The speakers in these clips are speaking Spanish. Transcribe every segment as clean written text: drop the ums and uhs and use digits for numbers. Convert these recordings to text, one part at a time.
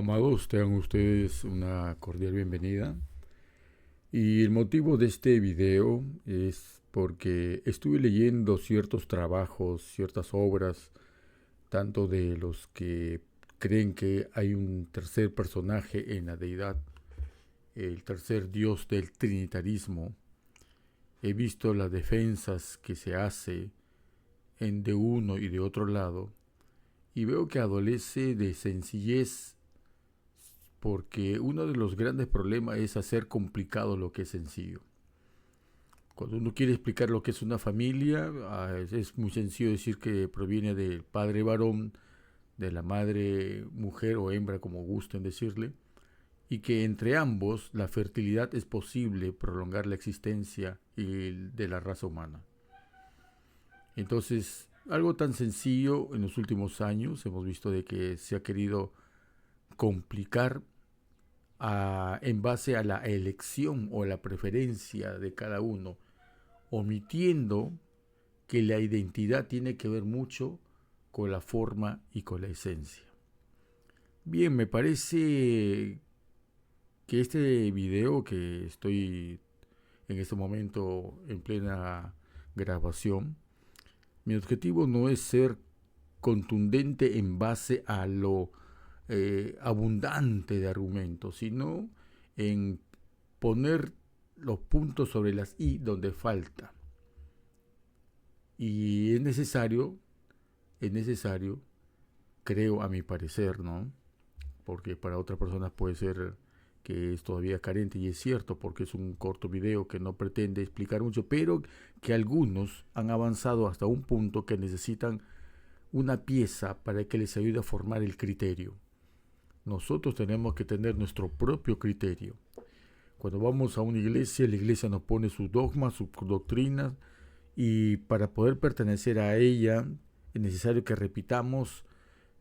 Amados, tengan ustedes una cordial bienvenida. Y el motivo de este video es porque estuve leyendo ciertos trabajos, ciertas obras, tanto de los que creen que hay un tercer personaje en la deidad, el tercer dios del trinitarismo. He visto las defensas que se hace de uno y de otro lado y veo que adolece de sencillez, porque uno de los grandes problemas es hacer complicado lo que es sencillo. Cuando uno quiere explicar lo que es una familia, es muy sencillo decir que proviene del padre varón, de la madre mujer o hembra, como gusten decirle, y que entre ambos la fertilidad es posible prolongar la existencia de la raza humana. Entonces, algo tan sencillo en los últimos años hemos visto de que se ha querido complicar en base a la elección o la preferencia de cada uno, omitiendo que la identidad tiene que ver mucho con la forma y con la esencia. Bien, me parece que este video que estoy en este momento en plena grabación, mi objetivo no es ser contundente en base a lo abundante de argumentos, sino en poner los puntos sobre las i donde falta. Y es necesario, creo a mi parecer, ¿no? Porque para otras personas puede ser que es todavía carente, y es cierto, porque es un corto video que no pretende explicar mucho, pero que algunos han avanzado hasta un punto que necesitan una pieza para que les ayude a formar el criterio. Nosotros tenemos que tener nuestro propio criterio. Cuando vamos a una iglesia, la iglesia nos pone sus dogmas, sus doctrinas, y para poder pertenecer a ella es necesario que repitamos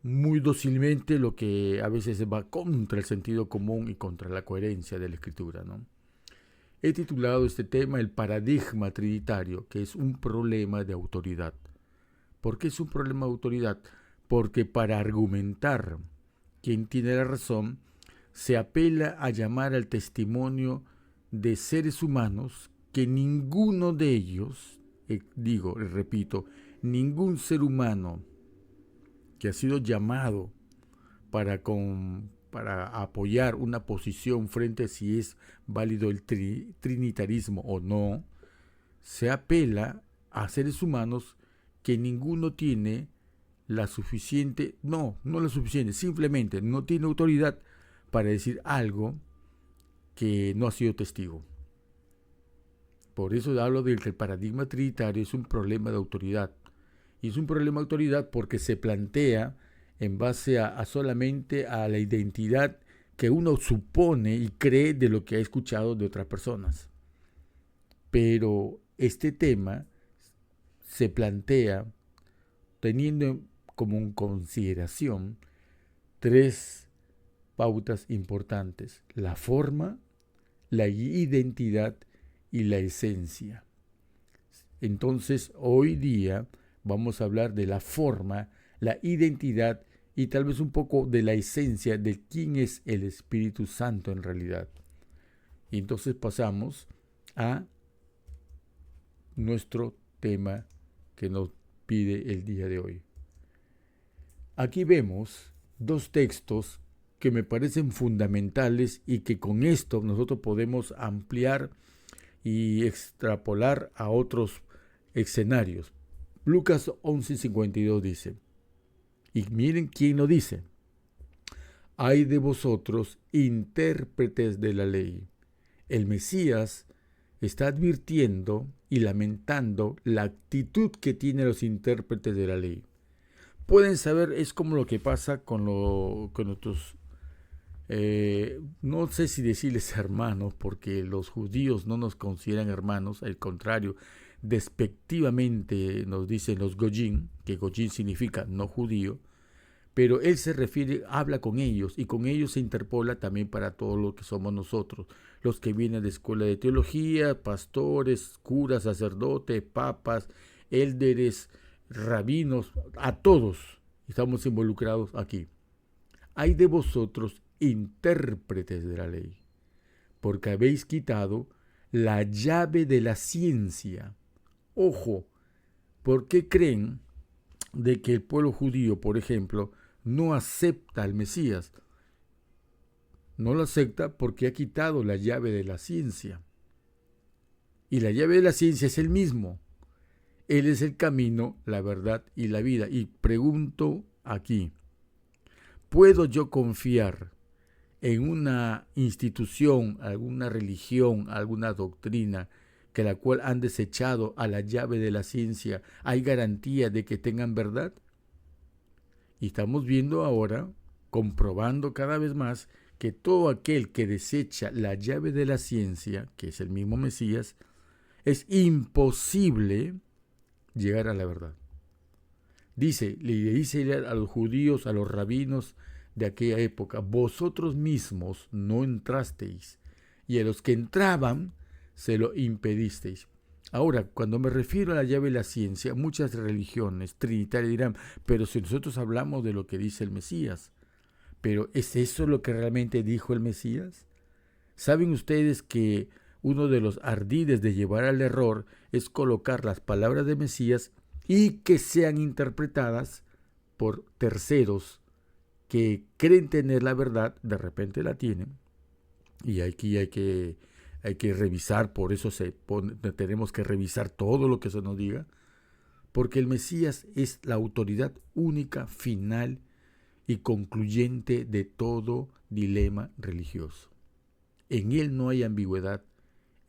muy dócilmente lo que a veces va contra el sentido común y contra la coherencia de la escritura, ¿no? He titulado este tema el paradigma trinitario, que es un problema de autoridad. ¿Por qué es un problema de autoridad? Porque para argumentar quién tiene la razón, se apela a llamar al testimonio de seres humanos que ninguno de ellos, repito, ningún ser humano que ha sido llamado para apoyar una posición frente a si es válido el trinitarismo o no, se apela a seres humanos que ninguno tiene la suficiente, no la suficiente, simplemente no tiene autoridad para decir algo que no ha sido testigo. Por eso hablo de que el paradigma trinitario es un problema de autoridad. Y es un problema de autoridad porque se plantea en base a solamente a la identidad que uno supone y cree de lo que ha escuchado de otras personas. Pero este tema se plantea teniendo como en consideración tres pautas importantes: la forma, la identidad y la esencia. Entonces, hoy día vamos a hablar de la forma, la identidad y tal vez un poco de la esencia de quién es el Espíritu Santo en realidad. Y entonces pasamos a nuestro tema que nos pide el día de hoy. Aquí vemos dos textos que me parecen fundamentales y que con esto nosotros podemos ampliar y extrapolar a otros escenarios. Lucas 11:52 dice, y miren quién lo dice: hay de vosotros intérpretes de la ley. El Mesías está advirtiendo y lamentando la actitud que tienen los intérpretes de la ley. Pueden saber, es como lo que pasa con nuestros, no sé si decirles hermanos, porque los judíos no nos consideran hermanos, al contrario, despectivamente nos dicen los goyim, que goyim significa no judío, pero él se refiere, habla con ellos, y con ellos se interpola también para todos los que somos nosotros, los que vienen de escuela de teología, pastores, curas, sacerdotes, papas, élderes, rabinos, a todos estamos involucrados aquí. Hay de vosotros intérpretes de la ley, porque habéis quitado la llave de la ciencia. Ojo, ¿por qué creen de que el pueblo judío, por ejemplo, no acepta al Mesías? No lo acepta porque ha quitado la llave de la ciencia. Y la llave de la ciencia es el mismo. Él es el camino, la verdad y la vida. Y pregunto aquí, ¿puedo yo confiar en una institución, alguna religión, alguna doctrina que la cual han desechado a la llave de la ciencia? ¿Hay garantía de que tengan verdad? Y estamos viendo ahora, comprobando cada vez más, que todo aquel que desecha la llave de la ciencia, que es el mismo Mesías, es imposible llegar a la verdad. Le dice a los judíos, a los rabinos de aquella época, vosotros mismos no entrasteis, y a los que entraban se lo impedisteis. Ahora, cuando me refiero a la llave de la ciencia, muchas religiones trinitarias dirán, pero si nosotros hablamos de lo que dice el Mesías, ¿pero es eso lo que realmente dijo el Mesías? ¿Saben ustedes que uno de los ardides de llevar al error es colocar las palabras de Mesías y que sean interpretadas por terceros que creen tener la verdad, de repente la tienen? Y aquí hay que revisar, por eso tenemos que revisar todo lo que se nos diga, porque el Mesías es la autoridad única, final y concluyente de todo dilema religioso. En él no hay ambigüedad,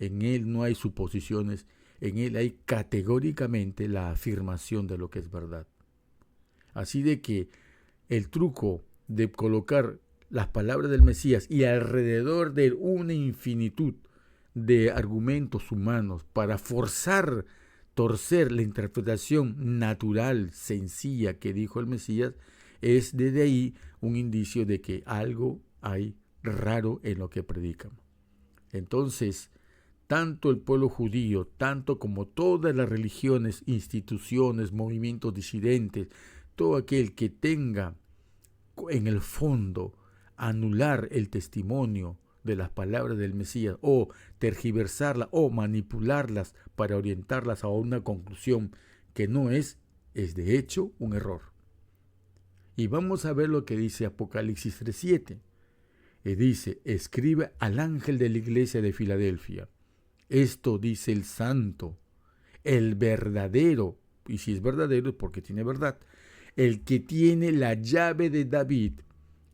en él no hay suposiciones, en él hay categóricamente la afirmación de lo que es verdad. Así de que el truco de colocar las palabras del Mesías y alrededor de una infinitud de argumentos humanos para forzar, torcer la interpretación natural, sencilla que dijo el Mesías, es desde ahí un indicio de que algo hay raro en lo que predican. Entonces, tanto el pueblo judío, tanto como todas las religiones, instituciones, movimientos disidentes, todo aquel que tenga en el fondo anular el testimonio de las palabras del Mesías o tergiversarlas o manipularlas para orientarlas a una conclusión que no es de hecho un error. Y vamos a ver lo que dice Apocalipsis 3:7. Dice, escribe al ángel de la iglesia de Filadelfia. Esto dice el santo, el verdadero, y si es verdadero es porque tiene verdad, el que tiene la llave de David,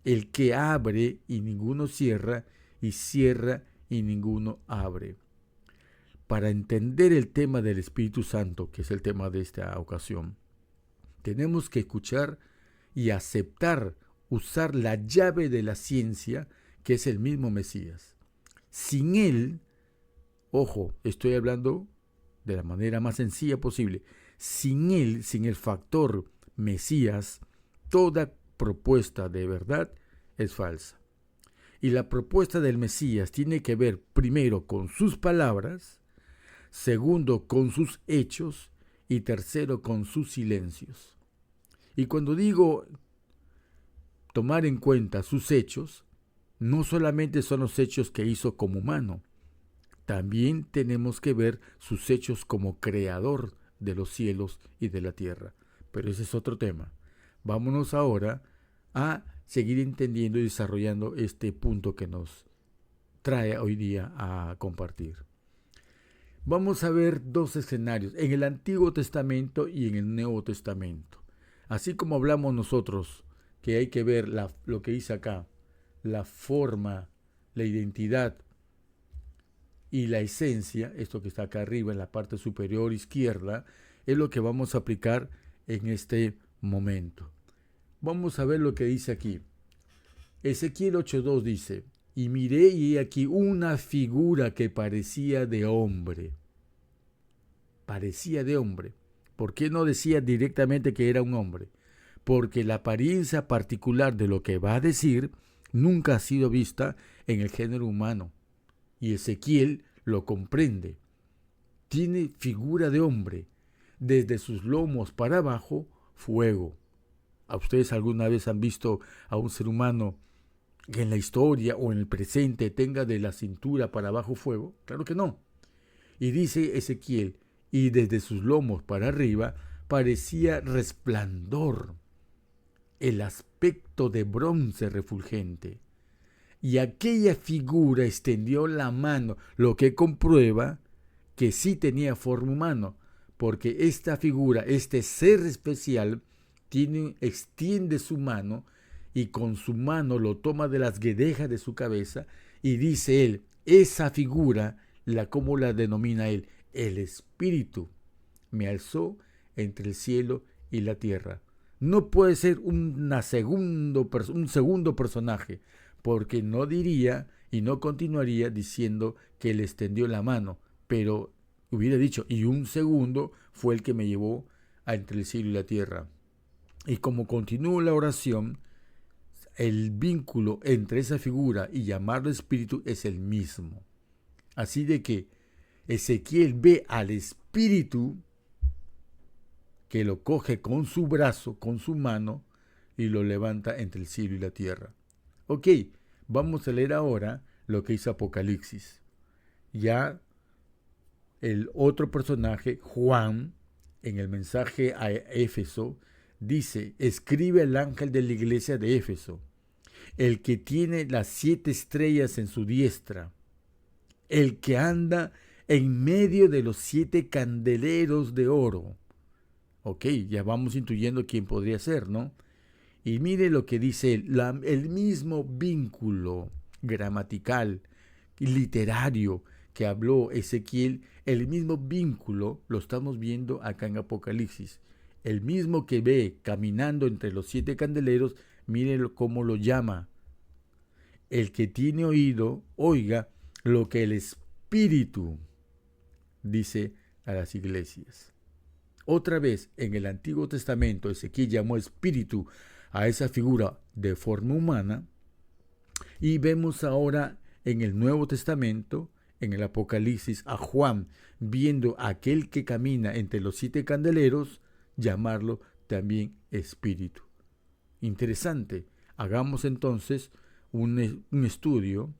el que abre y ninguno cierra, y cierra y ninguno abre. Para entender el tema del Espíritu Santo, que es el tema de esta ocasión, tenemos que escuchar y aceptar usar la llave de la ciencia, que es el mismo Mesías. Sin él, ojo, estoy hablando de la manera más sencilla posible, sin él, sin el factor Mesías, toda propuesta de verdad es falsa. Y la propuesta del Mesías tiene que ver primero con sus palabras, segundo con sus hechos y tercero con sus silencios. Y cuando digo tomar en cuenta sus hechos, no solamente son los hechos que hizo como humano, también tenemos que ver sus hechos como creador de los cielos y de la tierra. Pero ese es otro tema. Vámonos ahora a seguir entendiendo y desarrollando este punto que nos trae hoy día a compartir. Vamos a ver dos escenarios, en el Antiguo Testamento y en el Nuevo Testamento. Así como hablamos nosotros, que hay que ver lo que dice acá, la forma, la identidad y la esencia, esto que está acá arriba en la parte superior izquierda, es lo que vamos a aplicar en este momento. Vamos a ver lo que dice aquí. Ezequiel 8:2 dice, y miré y he aquí una figura que parecía de hombre. Parecía de hombre. ¿Por qué no decía directamente que era un hombre? Porque la apariencia particular de lo que va a decir nunca ha sido vista en el género humano. Y Ezequiel lo comprende. Tiene figura de hombre. Desde sus lomos para abajo, fuego. ¿A ustedes alguna vez han visto a un ser humano que en la historia o en el presente tenga de la cintura para abajo fuego? Claro que no. Y dice Ezequiel, y desde sus lomos para arriba parecía resplandor, el aspecto de bronce refulgente. Y aquella figura extendió la mano, lo que comprueba que sí tenía forma humana, porque esta figura, este ser especial, extiende su mano y con su mano lo toma de las guedejas de su cabeza y dice él, esa figura, ¿cómo la denomina él? El Espíritu me alzó entre el cielo y la tierra. No puede ser un segundo personaje, porque no diría y no continuaría diciendo que le extendió la mano, pero hubiera dicho, y un segundo fue el que me llevó entre el cielo y la tierra. Y como continúa la oración, el vínculo entre esa figura y llamarlo espíritu es el mismo. Así de que Ezequiel ve al espíritu que lo coge con su brazo, con su mano, y lo levanta entre el cielo y la tierra. Ok, vamos a leer ahora lo que hizo Apocalipsis. Ya el otro personaje, Juan, en el mensaje a Éfeso, dice, escribe al ángel de la iglesia de Éfeso, el que tiene las 7 estrellas en su diestra, el que anda en medio de los 7 candeleros de oro. Ok, ya vamos intuyendo quién podría ser, ¿no? Y mire lo que dice él, el mismo vínculo gramatical y literario que habló Ezequiel, el mismo vínculo lo estamos viendo acá en Apocalipsis. El mismo que ve caminando entre los 7 candeleros, mire cómo lo llama. El que tiene oído, oiga lo que el Espíritu dice a las iglesias. Otra vez, en el Antiguo Testamento, Ezequiel llamó espíritu a esa figura de forma humana, y vemos ahora en el Nuevo Testamento, en el Apocalipsis, a Juan, viendo a aquel que camina entre los 7 candeleros, llamarlo también espíritu. Interesante. Hagamos entonces un estudio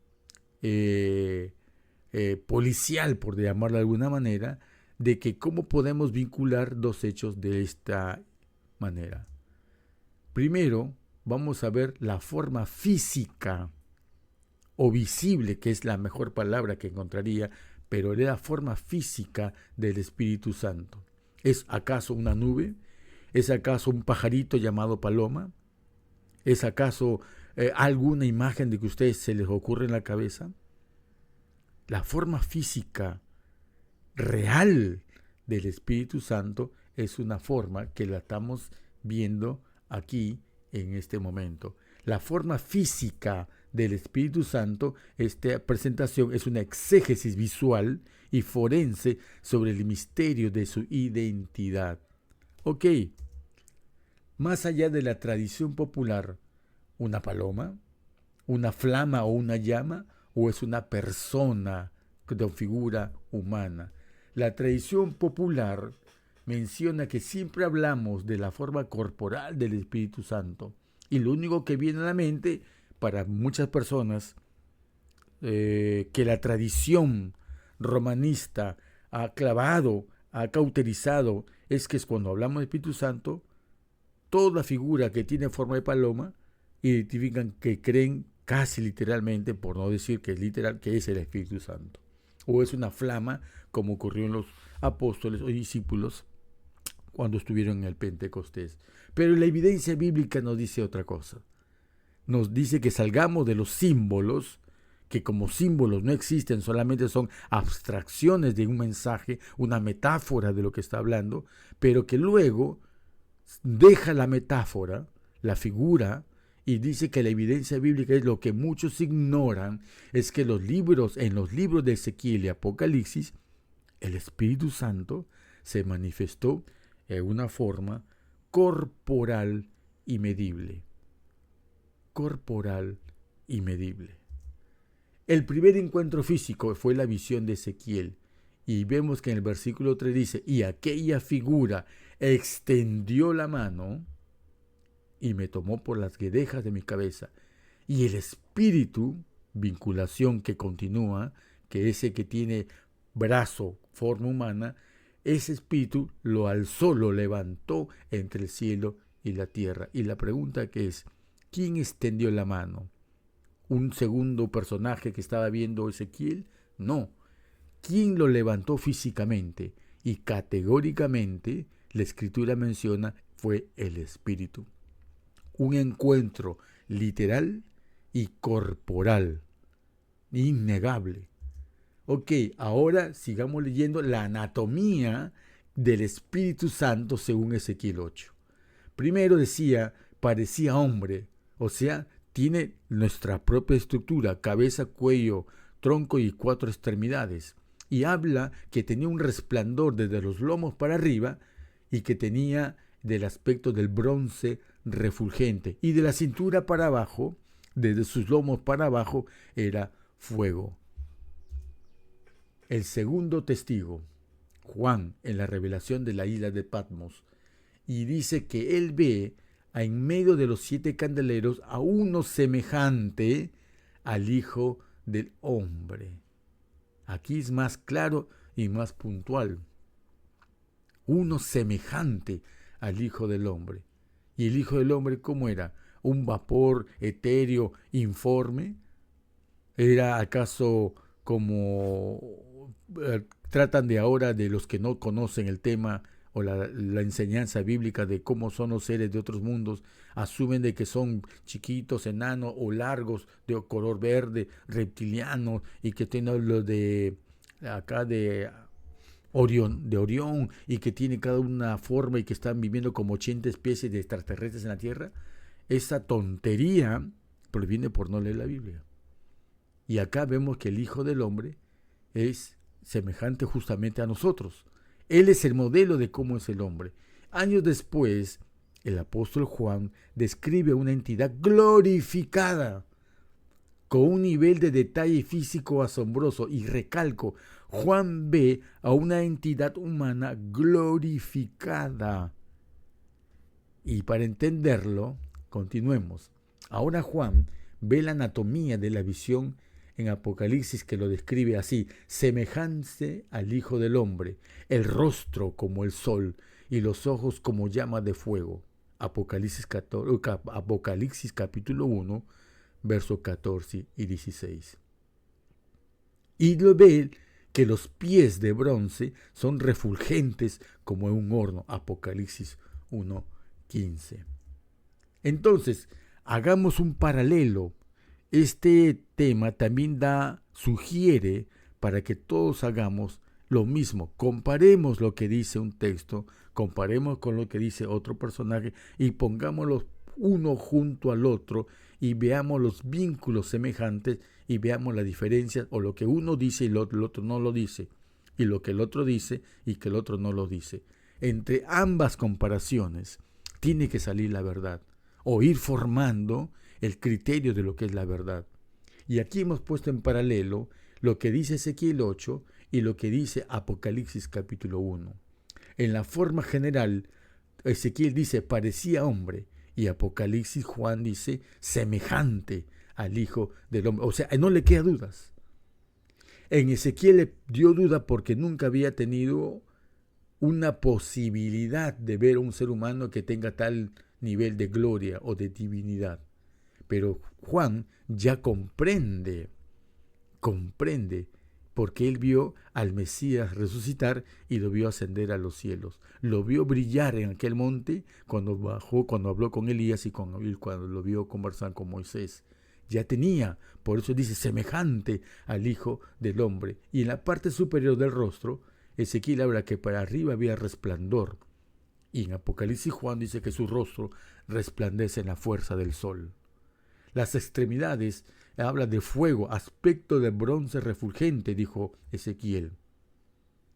policial, por llamarlo de alguna manera, de que cómo podemos vincular dos hechos de esta manera. Primero, vamos a ver la forma física o visible, que es la mejor palabra que encontraría, pero es la forma física del Espíritu Santo. ¿Es acaso una nube? ¿Es acaso un pajarito llamado paloma? ¿Es acaso alguna imagen de que a ustedes se les ocurre en la cabeza? La forma física real del Espíritu Santo es una forma que la estamos viendo aquí en este momento. La forma física del Espíritu Santo, esta presentación es una exégesis visual y forense sobre el misterio de su identidad. Ok, más allá de la tradición popular, ¿una paloma, una flama o una llama, o es una persona con figura humana? La tradición popular menciona que siempre hablamos de la forma corporal del Espíritu Santo, y lo único que viene a la mente para muchas personas que la tradición romanista ha clavado, ha cauterizado, es que cuando hablamos del Espíritu Santo, toda figura que tiene forma de paloma identifican que creen casi literalmente, por no decir que es literal, que es el Espíritu Santo. O es una flama, como ocurrió en los apóstoles o discípulos cuando estuvieron en el Pentecostés. Pero la evidencia bíblica nos dice otra cosa. Nos dice que salgamos de los símbolos, que como símbolos no existen, solamente son abstracciones de un mensaje, una metáfora de lo que está hablando, pero que luego deja la metáfora, la figura, y dice que la evidencia bíblica es lo que muchos ignoran, es que en los libros de Ezequiel y Apocalipsis, el Espíritu Santo se manifestó en una forma corporal y medible. Corporal y medible. El primer encuentro físico fue la visión de Ezequiel, y vemos que en el versículo 3 dice, y aquella figura extendió la mano y me tomó por las guedejas de mi cabeza, y el Espíritu espíritu, vinculación que continúa, que ese que tiene brazo, forma humana, ese espíritu lo alzó, lo levantó entre el cielo y la tierra. Y la pregunta que es, ¿quién extendió la mano? ¿Un segundo personaje que estaba viendo Ezequiel? No. ¿Quién lo levantó físicamente? Y categóricamente la escritura menciona fue el espíritu. Un encuentro literal y corporal, innegable. Ok, ahora sigamos leyendo la anatomía del Espíritu Santo según Ezequiel 8. Primero decía, parecía hombre, o sea, tiene nuestra propia estructura, cabeza, cuello, tronco y 4 extremidades. Y habla que tenía un resplandor desde los lomos para arriba y que tenía del aspecto del bronce refulgente. Y de la cintura para abajo, desde sus lomos para abajo, era fuego. El segundo testigo, Juan, en la revelación de la isla de Patmos, y dice que él ve en medio de los 7 candeleros a uno semejante al Hijo del Hombre. Aquí es más claro y más puntual. Uno semejante al Hijo del Hombre. ¿Y el Hijo del Hombre cómo era? ¿Un vapor etéreo informe? ¿Era acaso como tratan de ahora de los que no conocen el tema o la enseñanza bíblica de cómo son los seres de otros mundos, asumen de que son chiquitos, enanos o largos, de color verde, reptilianos, y que tienen lo de acá de Orión, y que tiene cada una forma y que están viviendo como 80 especies de extraterrestres en la Tierra? Esa tontería proviene por no leer la Biblia. Y acá vemos que el Hijo del Hombre es semejante justamente a nosotros. Él es el modelo de cómo es el hombre. Años después, el apóstol Juan describe una entidad glorificada, con un nivel de detalle físico asombroso. Y recalco, Juan ve a una entidad humana glorificada. Y para entenderlo, continuemos. Ahora Juan ve la anatomía de la visión en Apocalipsis, que lo describe así: semejante al Hijo del Hombre, el rostro como el sol y los ojos como llama de fuego. Apocalipsis capítulo 1, versos 14 y 16. Y lo ve que los pies de bronce son refulgentes como en un horno. Apocalipsis 1, 15. Entonces, hagamos un paralelo. Este tema también sugiere para que todos hagamos lo mismo. Comparemos lo que dice un texto, comparemos con lo que dice otro personaje y pongámoslos uno junto al otro y veamos los vínculos semejantes y veamos las diferencias, o lo que uno dice y el otro no lo dice, y lo que el otro dice y que el otro no lo dice. Entre ambas comparaciones tiene que salir la verdad, o ir formando el criterio de lo que es la verdad. Y aquí hemos puesto en paralelo lo que dice Ezequiel 8 y lo que dice Apocalipsis capítulo 1. En la forma general, Ezequiel dice parecía hombre, y Apocalipsis Juan dice semejante al Hijo del Hombre. O sea, no le queda dudas. En Ezequiel le dio duda porque nunca había tenido una posibilidad de ver a un ser humano que tenga tal nivel de gloria o de divinidad. Pero Juan ya comprende, porque él vio al Mesías resucitar y lo vio ascender a los cielos. Lo vio brillar en aquel monte cuando bajó, cuando habló con Elías y cuando lo vio conversar con Moisés. Ya tenía, por eso dice, semejante al Hijo del Hombre. Y en la parte superior del rostro, Ezequiel habla que para arriba había resplandor. Y en Apocalipsis Juan dice que su rostro resplandece en la fuerza del sol. Las extremidades habla de fuego, aspecto de bronce refulgente, dijo Ezequiel.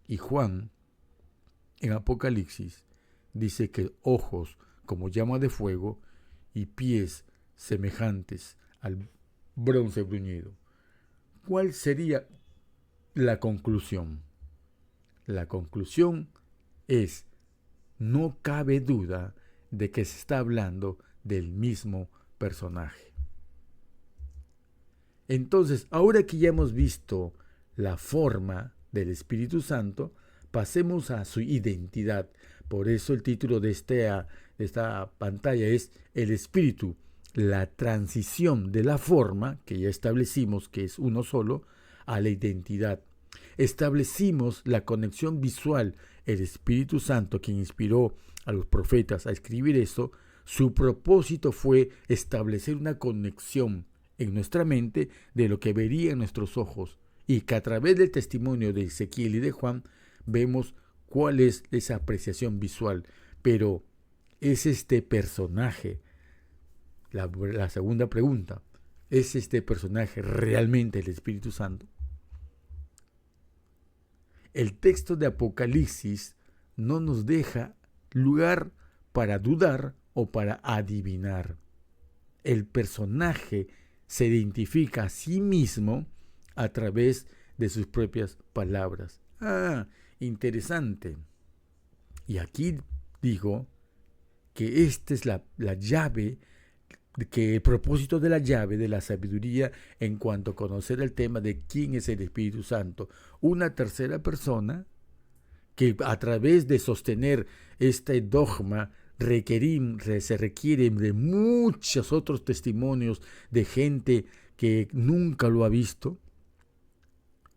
Y Juan, en Apocalipsis, dice que ojos como llama de fuego y pies semejantes al bronce bruñido. ¿Cuál sería la conclusión? La conclusión es, no cabe duda de que se está hablando del mismo personaje. Entonces, ahora que ya hemos visto la forma del Espíritu Santo, pasemos a su identidad. Por eso el título de esta pantalla es El Espíritu, la transición de la forma, que ya establecimos que es uno solo, a la identidad. Establecimos la conexión visual. El Espíritu Santo, quien inspiró a los profetas a escribir eso, su propósito fue establecer una conexión en nuestra mente de lo que verían nuestros ojos, y que a través del testimonio de Ezequiel y de Juan vemos cuál es esa apreciación visual. Pero ¿es este personaje, la segunda pregunta, es este personaje realmente el Espíritu Santo? El texto de Apocalipsis no nos deja lugar para dudar o para adivinar. El personaje se identifica a sí mismo a través de sus propias palabras. Interesante. Y aquí digo que esta es la llave, que el propósito de la llave de la sabiduría en cuanto a conocer el tema de quién es el Espíritu Santo. Una tercera persona que a través de sostener este dogma se requieren de muchos otros testimonios de gente que nunca lo ha visto,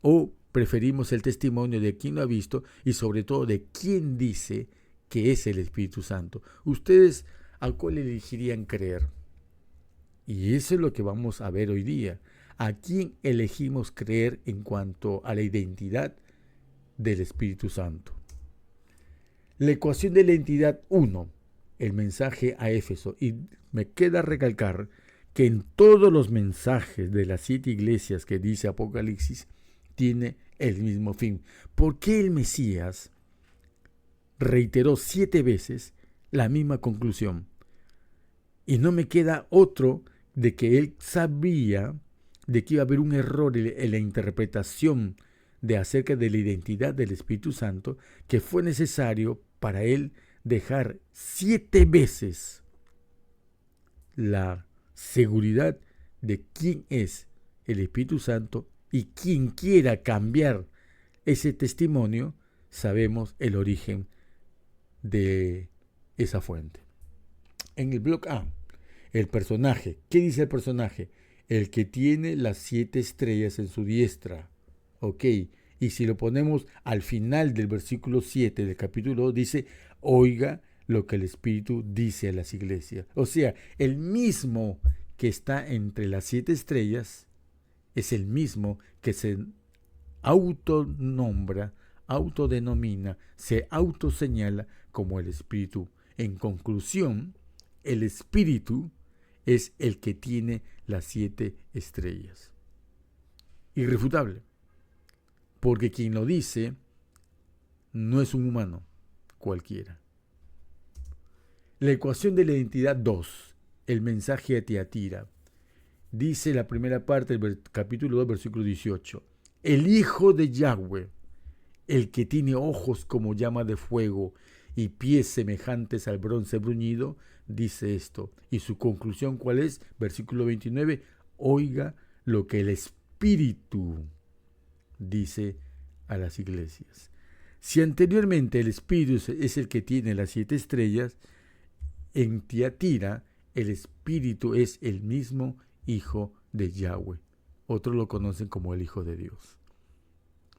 o preferimos el testimonio de quien lo ha visto y sobre todo de quién dice que es el Espíritu Santo. ¿Ustedes a cuál elegirían creer? Y eso es lo que vamos a ver hoy día. ¿A quién elegimos creer en cuanto a la identidad del Espíritu Santo? La ecuación de la identidad 1, el mensaje a Éfeso. Y me queda recalcar que en todos los mensajes de las 7 iglesias que dice Apocalipsis, tiene el mismo fin. ¿Por qué el Mesías reiteró 7 veces la misma conclusión? Y no me queda otro de que él sabía de que iba a haber un error en la interpretación de acerca de la identidad del Espíritu Santo, que fue necesario para él dejar 7 veces la seguridad de quién es el Espíritu Santo, y quien quiera cambiar ese testimonio, sabemos el origen de esa fuente. En el bloque A, el personaje. ¿Qué dice el personaje? El que tiene las 7 estrellas en su diestra. Ok, y si lo ponemos al final del versículo 7 del capítulo 2, dice, oiga lo que el Espíritu dice a las iglesias. O sea, el mismo que está entre las 7 estrellas es el mismo que se autonombra, autodenomina, se autoseñala como el Espíritu. En conclusión, el Espíritu es el que tiene las 7 estrellas. Irrefutable, porque quien lo dice no es un humano cualquiera. La ecuación de la identidad 2, el mensaje a Tiatira. Dice la primera parte del capítulo 2, versículo 18. El Hijo de Yahweh, el que tiene ojos como llama de fuego y pies semejantes al bronce bruñido, dice esto. Y su conclusión, ¿cuál es? Versículo 29. Oiga lo que el Espíritu dice a las iglesias. Si anteriormente el Espíritu es el que tiene las 7 estrellas, en Tiatira el Espíritu es el mismo Hijo de Yahweh. Otros lo conocen como el Hijo de Dios.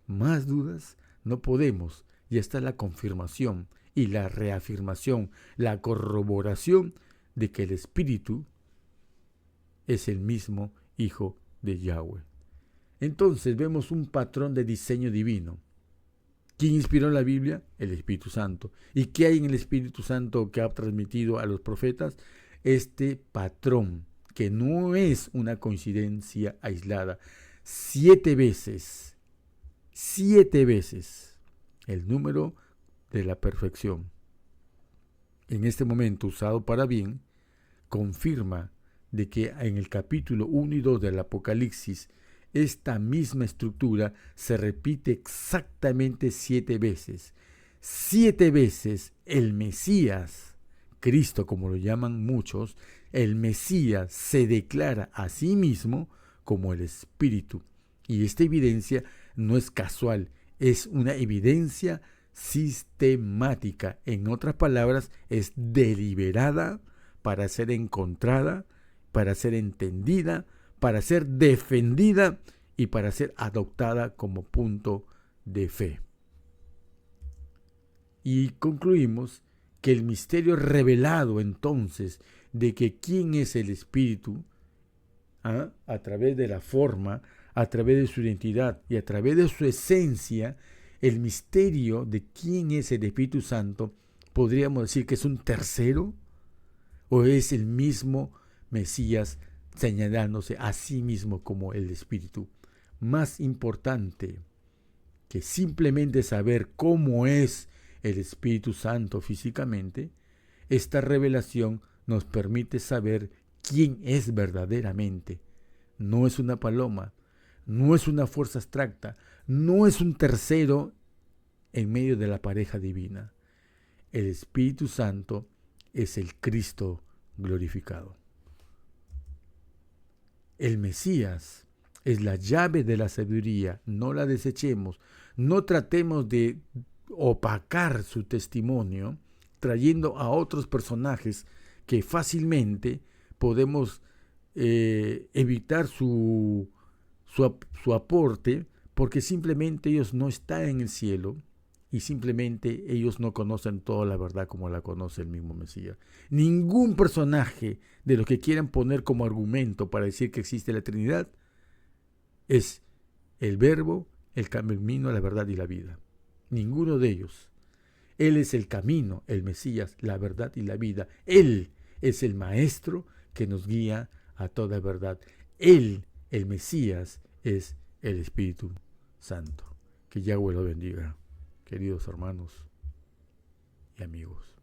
¿Más dudas? No podemos. Ya está la confirmación y la reafirmación, la corroboración de que el Espíritu es el mismo Hijo de Yahweh. Entonces vemos un patrón de diseño divino. ¿Quién inspiró la Biblia? El Espíritu Santo. ¿Y qué hay en el Espíritu Santo que ha transmitido a los profetas? Este patrón, que no es una coincidencia aislada. 7 veces, el número de la perfección, en este momento usado para bien, confirma de que en el capítulo 1 y 2 del Apocalipsis, esta misma estructura se repite exactamente 7 veces. 7 veces el Mesías, Cristo como lo llaman muchos, el Mesías se declara a sí mismo como el Espíritu. Y esta evidencia no es casual, es una evidencia sistemática. En otras palabras, es deliberada para ser encontrada, para ser entendida, para ser defendida y para ser adoptada como punto de fe. Y concluimos que el misterio revelado entonces de que quién es el Espíritu, a través de la forma, a través de su identidad y a través de su esencia, el misterio de quién es el Espíritu Santo, podríamos decir que es un tercero o es el mismo Mesías señalándose a sí mismo como el Espíritu. Más importante que simplemente saber cómo es el Espíritu Santo físicamente, esta revelación nos permite saber quién es verdaderamente. No es una paloma, no es una fuerza abstracta, no es un tercero en medio de la pareja divina. El Espíritu Santo es el Cristo glorificado. El Mesías es la llave de la sabiduría, no la desechemos, no tratemos de opacar su testimonio trayendo a otros personajes que fácilmente podemos evitar su aporte porque simplemente ellos no están en el cielo y simplemente ellos no conocen toda la verdad como la conoce el mismo Mesías. Ningún personaje de los que quieran poner como argumento para decir que existe la Trinidad es el Verbo, el camino, la verdad y la vida. Ninguno de ellos. Él es el camino, el Mesías, la verdad y la vida. Él es el Maestro que nos guía a toda verdad. Él, el Mesías, es el Espíritu Santo. Que Yahweh lo bendiga, queridos hermanos y amigos.